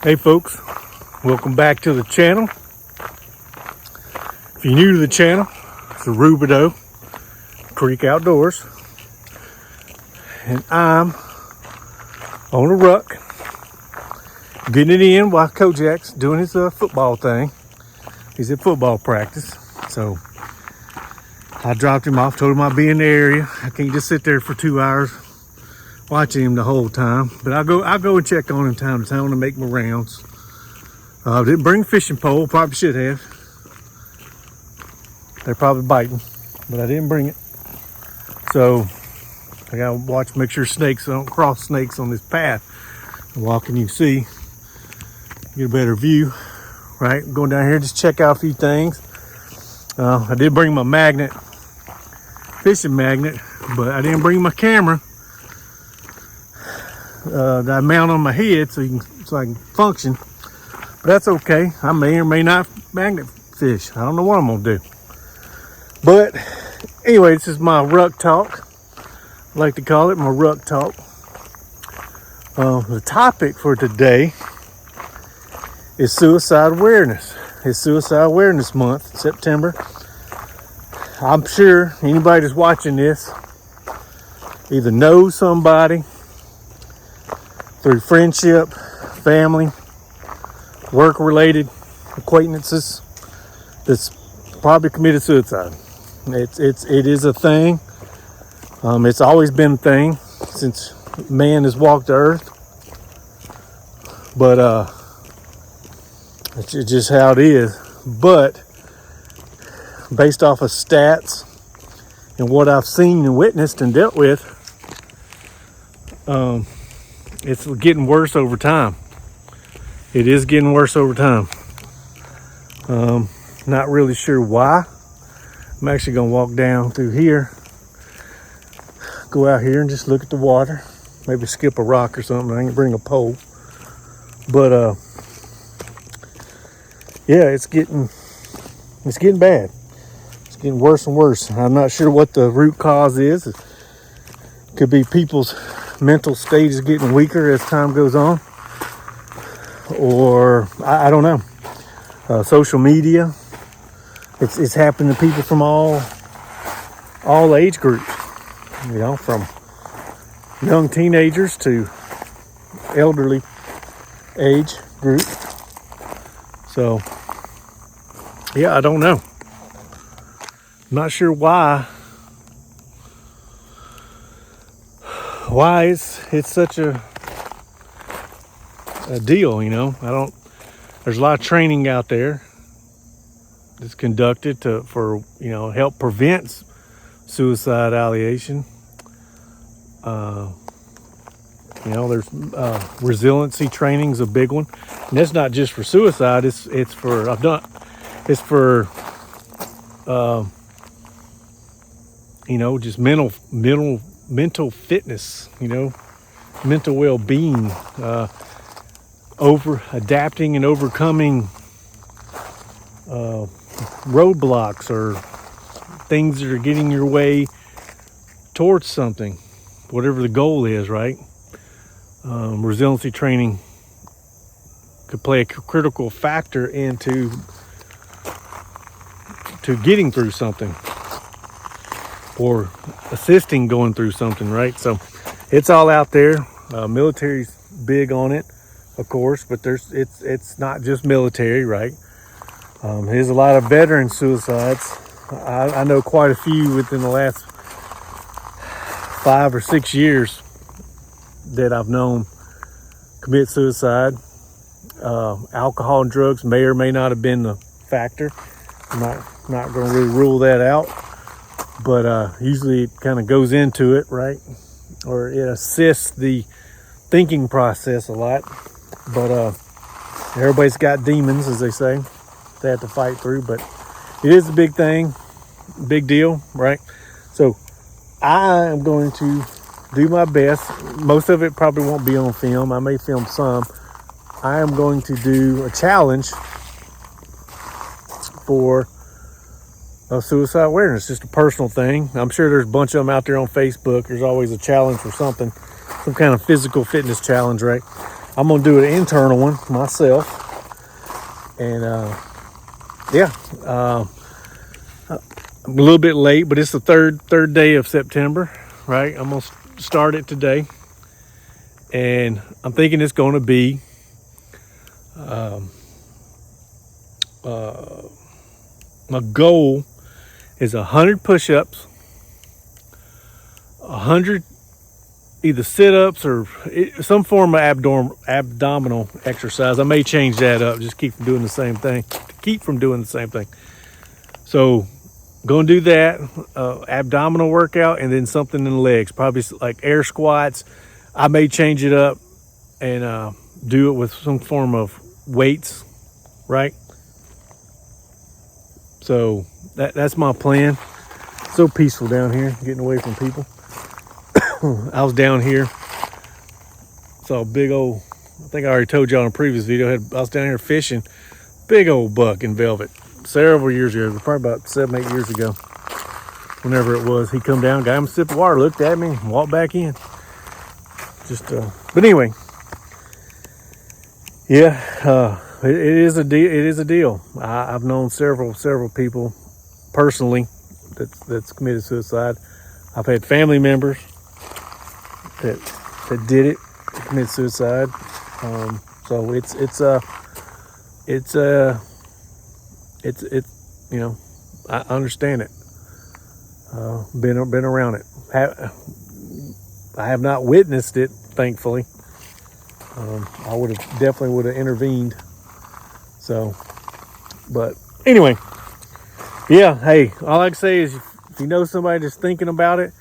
Hey folks, welcome back to the channel. If you're new to the channel, it's the Rubidoux Creek Outdoors, and I'm on a ruck, getting it in while Kojak's doing his football thing. He's at football practice, so I dropped him off, told him I'd be in the area. I can't just sit there for 2 hours watching him the whole time, but I'll go and check on him time to time to make my rounds. Didn't bring a fishing pole, probably should have. They're probably biting, but I didn't bring it. So I gotta watch, make sure snakes, I don't cross snakes on this path. I'm walking, you can see, get a better view, right? I'm going down here, just check out a few things. I did bring my magnet, fishing magnet, but I didn't bring my camera that I mount on my head so I can function. But that's okay. I may or may not magnet fish. I don't know what I'm gonna do. But anyway, this is my ruck talk. I like to call it my ruck talk. The topic for today is suicide awareness. It's Suicide Awareness Month, September. I'm sure anybody that's watching this either knows somebody through friendship, family, work-related acquaintances that's probably committed suicide. It is a thing. It's always been a thing since man has walked the earth. But it's just how it is. But based off of stats and what I've seen and witnessed and dealt with, it's getting worse over time. It is getting worse over time. Not really sure why. I'm actually gonna walk down through here, go out here and just look at the water. Maybe skip a rock or something. I ain't bring a pole. But yeah, it's getting bad. It's getting worse and worse. I'm not sure what the root cause is. It could be people's mental state is getting weaker as time goes on, or I don't know. Social media, it's happening to people from all age groups, you know, from young teenagers to elderly age group. So yeah, I don't know. Not sure why it's such a deal, you know. There's a lot of training out there that's conducted for help prevent suicide ideation. There's resiliency training is a big one, and that's not just for suicide. It's for just mental fitness, mental well-being, over adapting and overcoming roadblocks or things that are getting your way towards something, whatever the goal is, right? Resiliency training could play a critical factor into getting through something or assisting going through something, right? So it's all out there. Military's big on it, of course, but it's not just military, right? There's a lot of veteran suicides. I know quite a few within the last 5 or 6 years that I've known commit suicide. Alcohol and drugs may or may not have been the factor. I'm not going to really rule that out, but usually it kind of goes into it, right? Or it assists the thinking process a lot. But everybody's got demons, as they say, they have to fight through. But it is a big thing, big deal, right? So I am going to do my best. Most of it probably won't be on film. I may film some. I am going to do a challenge for suicide awareness, just a personal thing. I'm sure there's a bunch of them out there on Facebook. There's always a challenge for something, some kind of physical fitness challenge, right? I'm gonna do an internal one myself. And yeah, I'm a little bit late, but it's the third day of September, right? I'm gonna start it today, and I'm thinking it's gonna be my goal is 100 push-ups, 100 either sit-ups or some form of abdominal exercise. I may change that up, just keep from doing the same thing. So gonna do that, abdominal workout, and then something in the legs, probably like air squats. I may change it up and do it with some form of weights, right? So that's my plan. So peaceful down here, getting away from people. I was down here, saw a big old, I think I already told y'all in a previous video, I was down here fishing, big old buck in velvet, several years ago, probably about 7-8 years ago, whenever it was. He come down, got him a sip of water, looked at me, and walked back in. But anyway, yeah, it is a deal. I've known several people personally that's committed suicide. I've had family members that did it, commit suicide. So it's you know, I understand it. Been around it. I have not witnessed it, thankfully. I definitely would have intervened. So, but anyway, yeah. Hey, all I can say is if you know somebody that's thinking about it,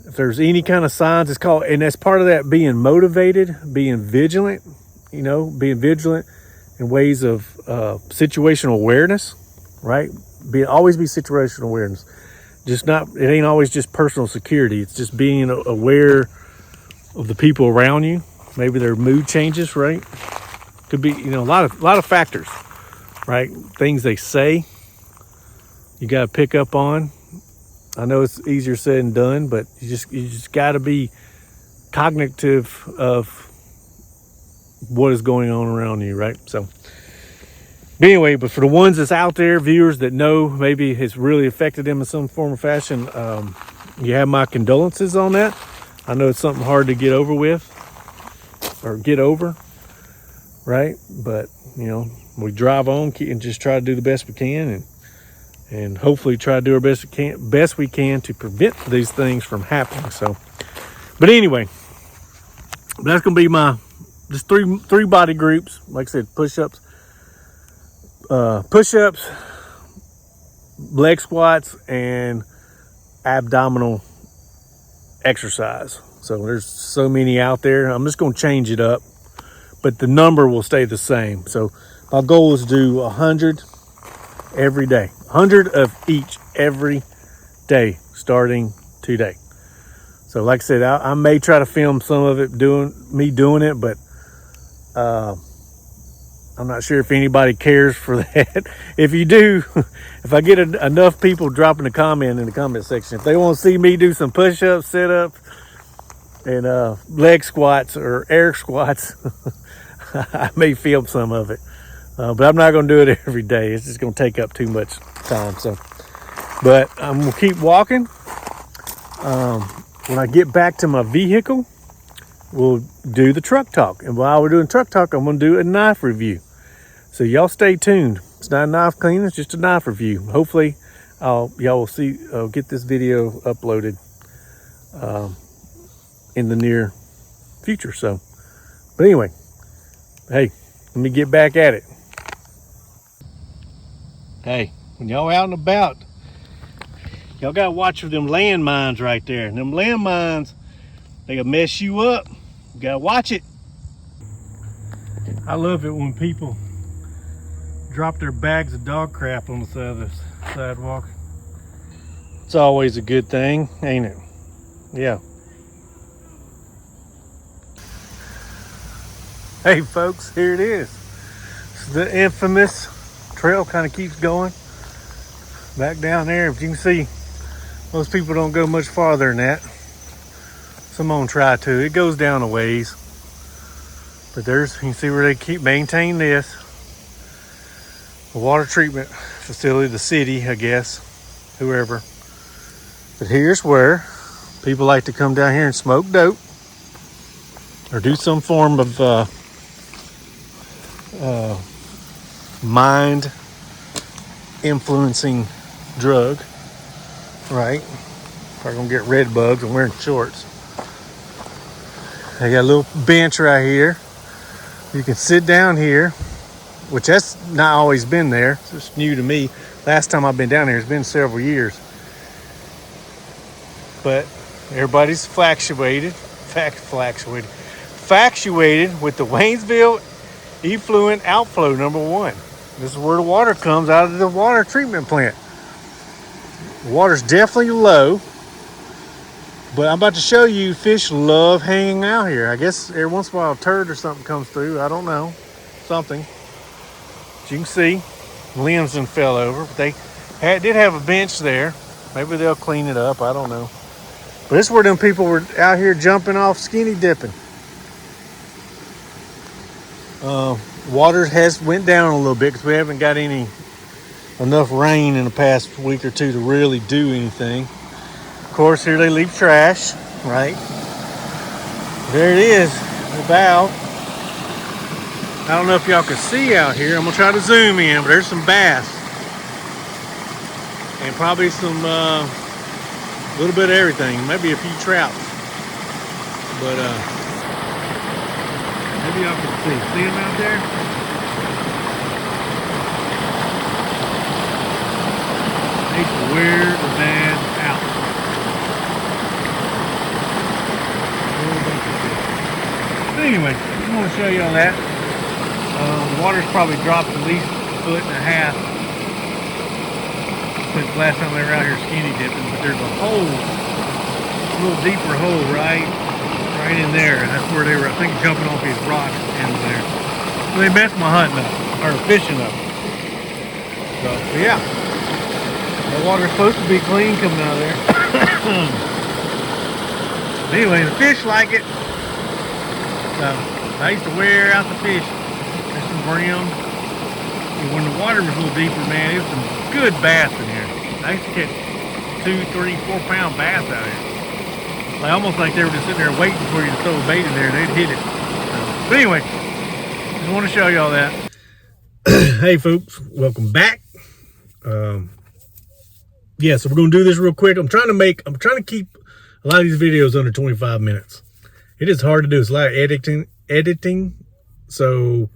if there's any kind of signs, it's called, and that's part of that being motivated, being vigilant, being vigilant in ways of situational awareness, right? Always be situational awareness. It ain't always just personal security. It's just being aware of the people around you. Maybe their mood changes, right? Could be, a lot of factors, right? Things they say, you got to pick up on. I know it's easier said than done, but you just got to be cognitive of what is going on around you, right? So, but anyway, but for the ones that's out there, viewers that know maybe it's really affected them in some form or fashion, you have my condolences on that. I know it's something hard to get over with or get over, right? But we drive on and just try to do the best we can, and hopefully try to do our best we can to prevent these things from happening. So, but anyway, that's gonna be my just three body groups. Like I said, push-ups, leg squats, and abdominal exercise. So there's so many out there. I'm just gonna change it up, but the number will stay the same. So my goal is to do 100 every day, 100 of each every day, starting today. So like I said, I may try to film some of it doing it, but I'm not sure if anybody cares for that. If you do, if I get enough people dropping a comment in the comment section, if they want to see me do some push-ups, sit-ups, and leg squats or air squats, I may film some of it. But I'm not going to do it every day. It's just going to take up too much time. So, but I'm going to keep walking. When I get back to my vehicle, we'll do the truck talk. And while we're doing truck talk, I'm going to do a knife review. So y'all stay tuned. It's not a knife cleaning, it's just a knife review. Hopefully, y'all will see, get this video uploaded in the near future. So, but anyway, hey, let me get back at it. Hey, when y'all out and about, y'all gotta watch for them landmines right there. And them landmines, they'll mess you up. You gotta watch it. I love it when people drop their bags of dog crap on the side of the sidewalk. It's always a good thing, ain't it? Yeah. Hey folks, here it is. It's the infamous trail, kind of keeps going back down there. If you can see, most people don't go much farther than that. Some of them try to. It goes down a ways. But there's, you can see where they keep maintain this. The water treatment facility, the city, I guess, whoever. But here's where people like to come down here and smoke dope or do some form of mind influencing drug, right? Probably gonna get red bugs. I'm wearing shorts. I got a little bench right here. You can sit down here, which that's not always been there. It's just new to me. Last time I've been down here, it's been several years. But everybody's factuated with the Waynesville effluent outflow #1. This is where the water comes out of the water treatment plant. The water's definitely low, but I'm about to show you fish love hanging out here. I guess every once in a while a turd or something comes through. I don't know. Something. As you can see, limbs done fell over. But they did have a bench there. Maybe they'll clean it up. I don't know. But this is where them people were out here jumping off skinny dipping. Water has went down a little bit because we haven't got enough rain in the past week or two to really do anything. Of course, here they leave trash, right? There it is, the bow. I don't know if y'all can see out here. I'm gonna try to zoom in, but there's some bass and probably some little bit of everything, maybe a few trouts, but maybe y'all can see them out there. They can wear the bad out. But anyway, I just want to show y'all that. The water's probably dropped at least 1.5 feet since last time they were out here skinny dipping, but there's a hole, a little deeper hole right in there, and that's where they were, I think, jumping off these rocks in there. So they messed my hunting up, or fishing up. So yeah, the water's supposed to be clean coming out of there. Anyway, the fish like it. So I used to wear out the fish. There's some brim. And when the water was a little deeper, man, it was some good bass in here. I used to catch 2, 3, 4 pound bass out here. Like almost like they were just sitting there waiting for you to throw a bait in there and they'd hit it. So, but anyway, just want to show y'all that. Hey folks, welcome back. Yeah, so we're gonna do this real quick. I'm trying to keep a lot of these videos under 25 minutes. It is hard to do. It's a lot of editing. So,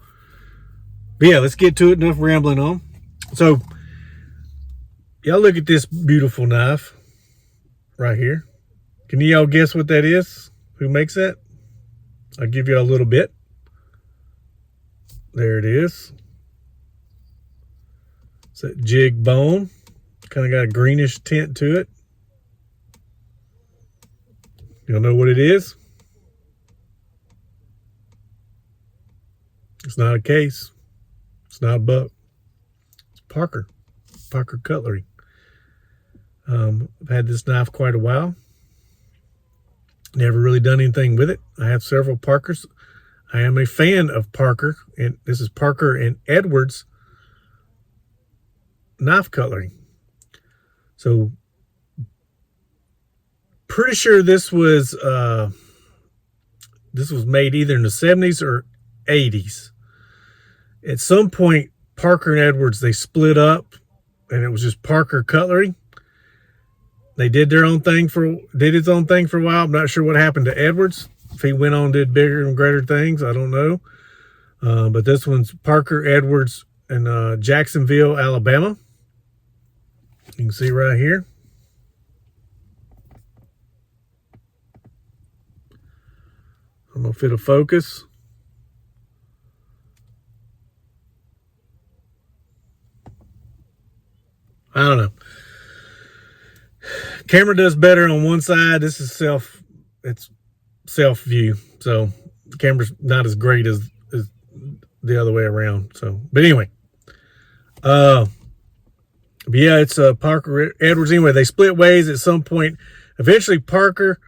but yeah, let's get to it. Enough rambling on. So, y'all look at this beautiful knife right here. Can y'all guess what that is? Who makes that? I'll give you a little bit. There it is. It's that jig bone. Kind of got a greenish tint to it. Y'all know what it is? It's not a case. It's not a buck. It's Parker cutlery. I've had this knife quite a while. Never really done anything with it. I have several Parkers. I am a fan of Parker, and this is Parker and Edwards knife cutlery. So, pretty sure this was made either in the 70s or 80s. At some point, Parker and Edwards, they split up, and it was just Parker cutlery. They did its own thing for a while. I'm not sure what happened to Edwards. If he went on and did bigger and greater things, I don't know. But this one's Parker, Edwards, in Jacksonville, Alabama. You can see right here. I don't know if it'll focus. I don't know. Camera does better on one side. This is it's self view. So the camera's not as great as the other way around. So, but anyway, but yeah, it's Parker Edwards. Anyway, they split ways at some point. Eventually Parker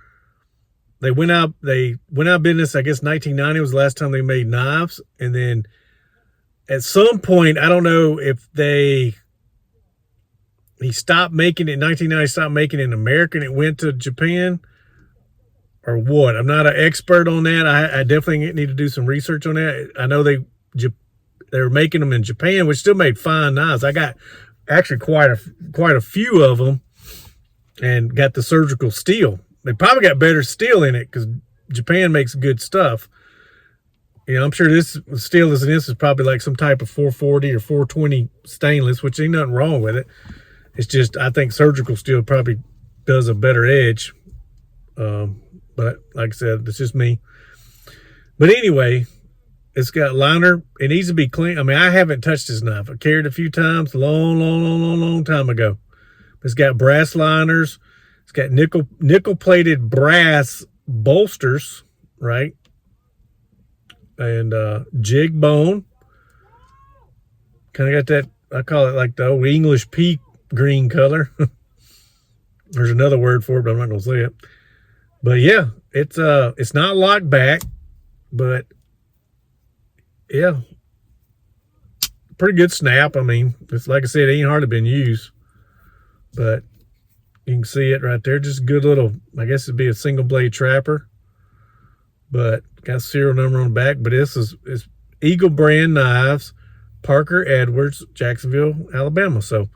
they went out of business. I guess 1990 was the last time they made knives, and then at some point, I don't know if he stopped making it in 1990, stopped making it in America, and it went to Japan, or what. I'm not an expert on that. I definitely need to do some research on that. I know they were making them in Japan, which still made fine knives. I got actually quite a few of them, and got the surgical steel. They probably got better steel in it because Japan makes good stuff. You know, I'm sure this steel as this is probably like some type of 440 or 420 stainless, which ain't nothing wrong with it. It's just, I think surgical steel probably does a better edge. But like I said, it's just me. But anyway, it's got liner. It needs to be clean. I mean, I haven't touched this knife. I carried it a few times, long time ago. It's got brass liners. It's got nickel plated brass bolsters, right? And jig bone. Kind of got that, I call it like the old English pea green color. There's another word for it, but I'm not gonna say it. But yeah, it's not locked back, but yeah, pretty good snap. I mean, it's like I said, it ain't hardly been used, but you can see it right there. Just a good little, I guess it'd be a single blade trapper, but got a serial number on the back. But it's Eagle brand knives, Parker Edwards, Jacksonville, Alabama. So,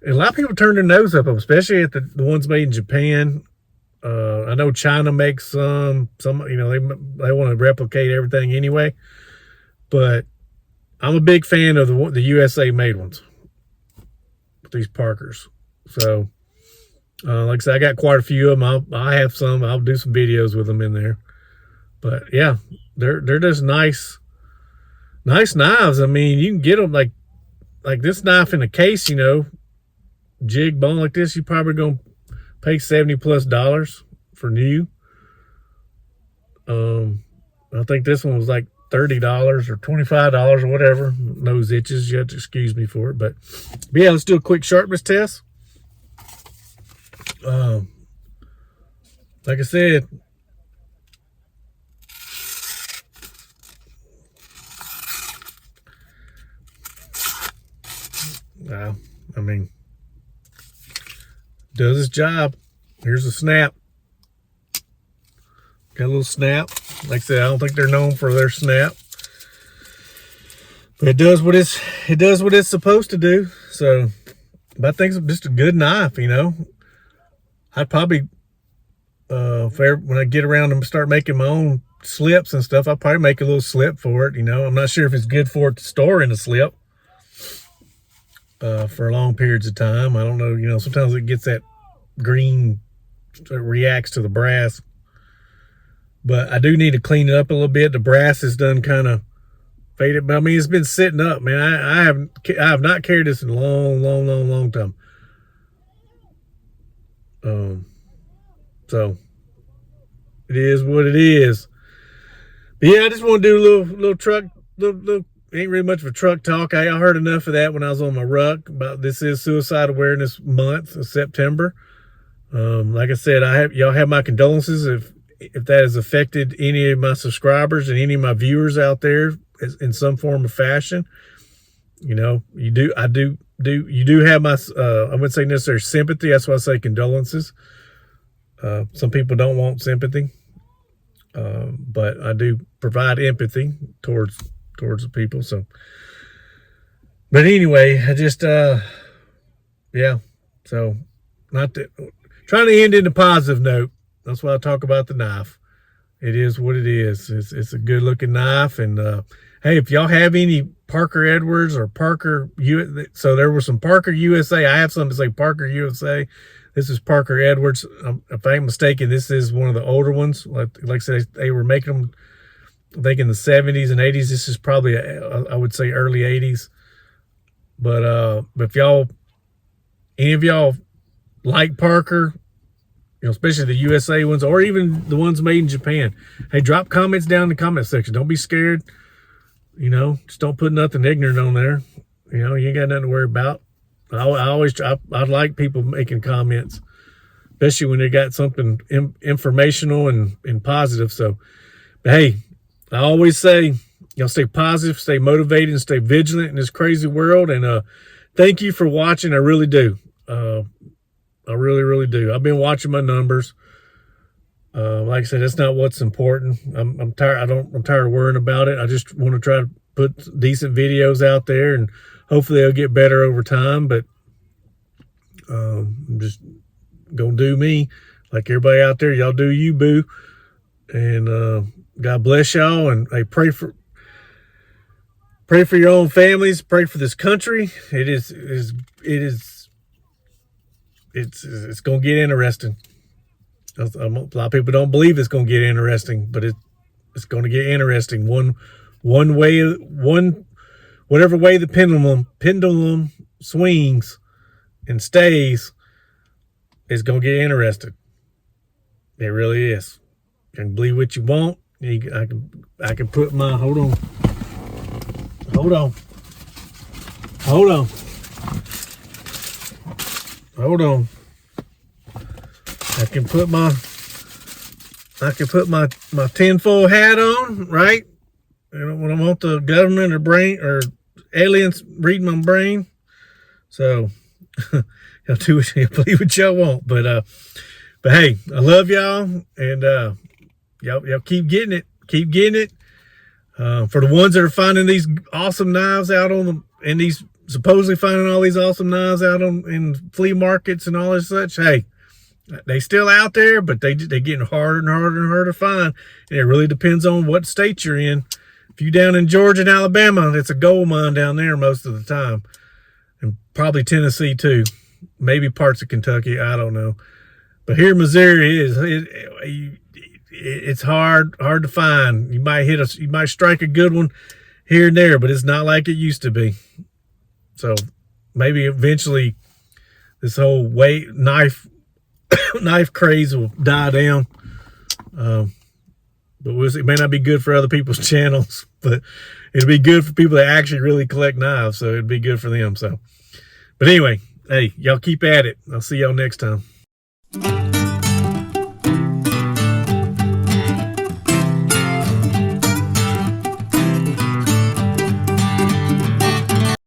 and a lot of people turn their nose up, especially at the ones made in Japan. I know China makes some, you know, they want to replicate everything anyway. But I'm a big fan of the USA made ones, these Parkers. So, like I said, I got quite a few of them. I have some. I'll do some videos with them in there. But yeah, they're just nice knives. I mean, you can get them like this knife in a case, you know, jig bone like this. You're probably gonna pay $70+ for new. I think this one was like $30 or $25 or whatever. Nose itches. You have to excuse me for it. But yeah, let's do a quick sharpness test. Like I said, I mean, does its job. Here's a snap. Got a little snap. Like I said, I don't think they're known for their snap, but it does what it's supposed to do. So, but I think it's just a good knife. You know, I'd probably when I get around and start making my own slips and stuff, I'll probably make a little slip for it. You know, I'm not sure if it's good for it to store in a slip for long periods of time. I don't know. You know, sometimes it gets that green, so it reacts to the brass. But I do need to clean it up a little bit. The brass is done kind of faded. But I mean, it's been sitting up, man. I have not carried this in a long time. So it is what it is. But yeah, I just want to do a little truck, little ain't really much of a truck talk. I heard enough of that when I was on my Ruck. About this is Suicide Awareness Month of September. Like I said, y'all have my condolences if that has affected any of my subscribers and any of my viewers out there in some form or fashion. You know, you do have my I wouldn't say necessarily sympathy. That's why I say condolences. Some people don't want sympathy, but I do provide empathy towards the people. So, but anyway, I just yeah. So, trying to end in a positive note. That's why I talk about the knife. It is what it is. It's a good looking knife. And hey, if y'all have any Parker Edwards or Parker so there was some Parker USA. I have some to say Parker USA. This is Parker Edwards. If I ain't mistaken, this is one of the older ones. Like I said, they were making them, I think, in the 70s and 80s. This is probably I would say early 80s. But if any of y'all like Parker, you know, especially the USA ones, or even the ones made in Japan, hey, drop comments down in the comment section. Don't be scared. You know, just don't put nothing ignorant on there. You know, you ain't got nothing to worry about. I like people making comments. especially when they got something informational and positive. So, but hey, I always say, stay positive, stay motivated, and stay vigilant in this crazy world. And thank you for watching. I really do. I really, really do. I've been watching my numbers. Like I said, that's not what's important. I'm tired. I'm tired of worrying about it. I just want to try to put decent videos out there, and hopefully they'll get better over time. But I'm just gonna do me, like everybody out there. Y'all do you, boo. And God bless y'all. And hey, pray for your own families. Pray for this country. It's gonna get interesting. A lot of people don't believe it's going to get interesting, but it's going to get interesting. Whatever way the pendulum swings and stays is going to get interesting. It really is. You can believe what you want. I can put my hold on. I can put my tinfoil hat on, right? When I want the government or aliens reading my brain. So y'all do what you believe what y'all want. But hey, I love y'all, and y'all keep getting it. Keep getting it. For the ones that are finding these awesome knives out and these supposedly finding all these awesome knives out in flea markets and all this such, hey, they still out there, but they're getting harder and harder and harder to find. And it really depends on what state you're in. If you're down in Georgia and Alabama, it's a gold mine down there most of the time. And probably Tennessee too. Maybe parts of Kentucky, I don't know. But here in Missouri, it's hard to find. You might strike a good one here and there, but it's not like it used to be. So maybe eventually this whole knife craze will die down. But it may not be good for other people's channels, but it'll be good for people that actually really collect knives. So it'd be good for them. So, but anyway, hey, y'all keep at it. I'll see y'all next time.